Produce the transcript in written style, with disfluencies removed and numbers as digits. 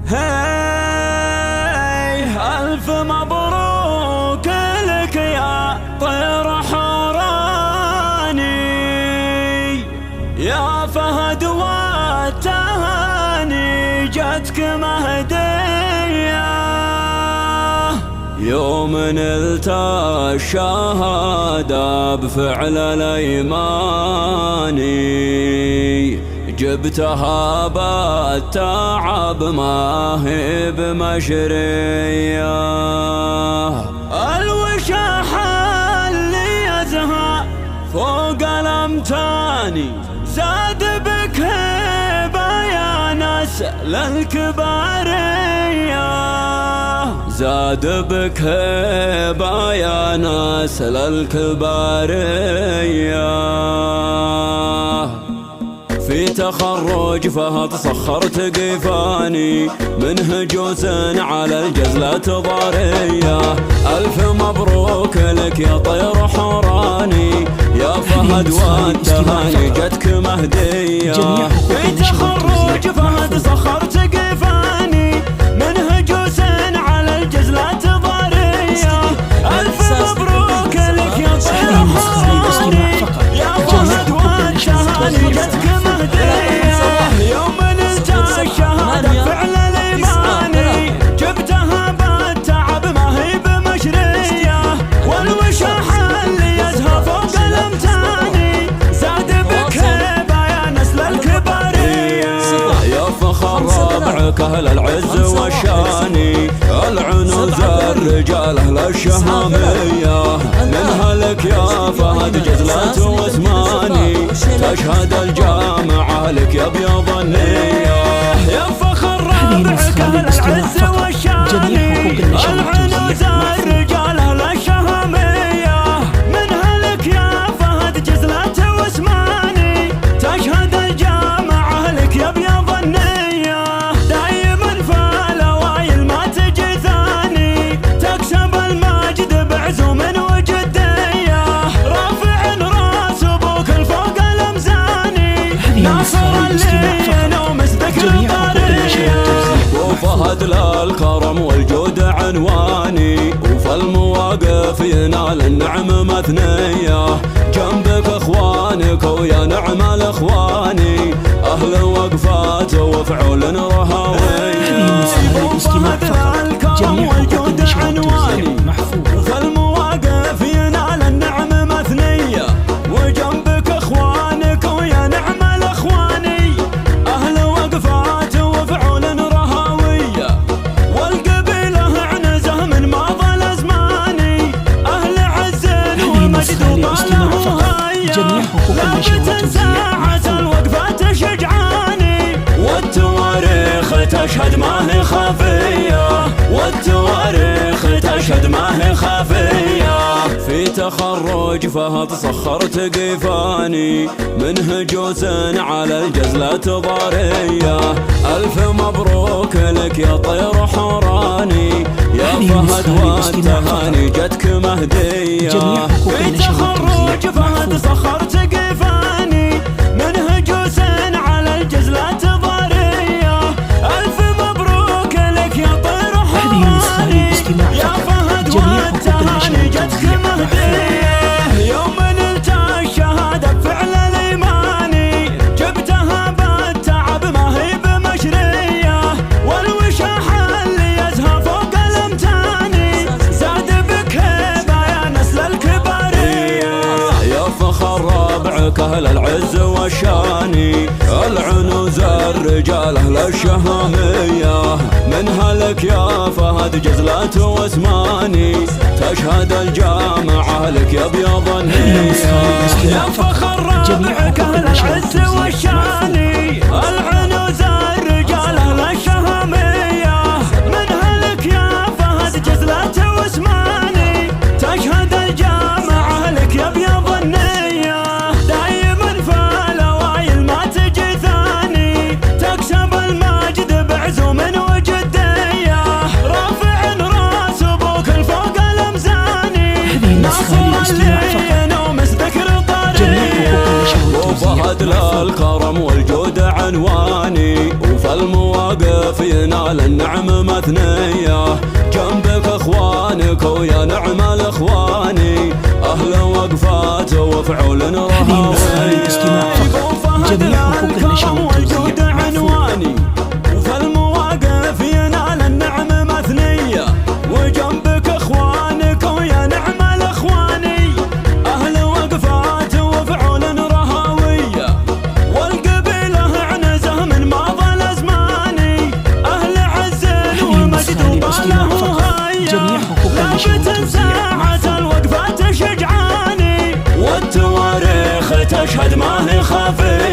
هاي ألف مبروك لك يا طير حوراني، يا فهد والتهاني جتك مهدية. يوم نلت الشهادة بفعل الأيماني، جبتها بالتعب ما هي بمشرية. الوشاح اللي يزهى فوق الأمتاني، زاد بك هيبة يا نسل الكبارية، زاد بك هيبة يا نسل الكبارية. في تخرج فهد سخرت قفاني، منه جوز على الجزلة ضارية. ألف مبروك لك يا طير حوراني، يا فهد والتهاني جتك مهدية. في تخرج فهد سخرت قفاني، منه جوز على الجزلة ضارية. ألف مبروك لك يا طير حوراني، يا فهد والتهاني جتك يوم نلت الشهادة فعل الإيماني، جبتها بالتعب ما هي بمشرية. والوشاح اللي يزهى فوق الأمتاني، زاد بك هيبة يا نسل الكبارية. يا فخر ربعك أهل العز والشاني، العنوز الرجال أهل الشهامية. منها لك يا فهد جزلة واسماني، تشهد الجامعة لك يا ابيض النية. يا فخر ربعك اهل العز والشاني، العنوز الرجال اهل الشهامية. منها لك يا فهد جزلة واسماني، تشهد الجامعة لك يا ابيض النية. دايما في الاوائل ما تجي ثاني، تكسب المجد بعزوم وجدية. رافع راس ابوك الفوق الامزاني، ناصر اللين ومسدك الطرية. وفهد للكرم والجود عنواني، وفي المواقف ينال النعم مثنية. جنبك اخوانك ويا نعم الاخواني، اهل وقفات وفعول رهوية. وفهد للكرم والجود عنواني، وفي المواقف ينال النعم مثنية. وجنبك اخوانك ويا نعم الاخواني، اهل وقفات وفعول رهوية. والقبيلة عنزه من ماضى الازماني، اهل عز ومجد وطاله هيا. لابد ساعة الوقفات شجعاني، والتواريخ تشهد ما هي خافية، والتواريخ تشهد ما هي خافية. في تخرج فهد سخرت قفاني، منه جوز على الجزلة ضارية. ألف مبروك لك يا طير حوراني، يا فهد والتهاني جتك مهدية. في تخرج فهد سخرت قفاني، منه جوز على الجزلة ضارية. ألف مبروك لك يا طير حوراني، يا فهد والتهاني جتك مهدية. يوم نلت الشهادة بفعل الإيماني، جبتها بالتعب ما هي بمشرية. والوشاح اللي يزهى فوق الأمتاني، زاد بك هيبة يا نسل الكبارية. يا فخر ربعك أهل العز والشاني، العنوز الرجال أهل الشهامية. منها لك يا فهد جزلة واسماني، تشهد الجامعة لك يا ابيض النية. يا فخر ربعك أهل العز والشاني، العنوز الرجال أهل الشهامية. منها لك يا فهد جزلة واسماني، تشهد الجامعة لك يا ابيض النية. دايما في الاوائل ما تجي ثاني، تكسب المجد بعزوم وجدية. رافع راس ابوك الفوق الامزاني، ناصر اللين ومسدك الطرية. وفهد للكرم والجود عنواني، وفي المواقف ينال النعم مثنية، جنبك اخوانك ويا نعم الاخواني، اهل وقفات وفعول رهاوية. جميع حقوق النشر موجود عنواني، وفي المواقف ينال النعم مثنية، وجنبك اخوانك ويا نعم الاخواني، اهل وقفات وفعول رهاوية، والقبيله عنزه من ماضى الازماني، اهل عز ومجد وطاله هيا، لابد ساعة الوقفات شجعاني، والتواريخ تشهد ما هي خافية.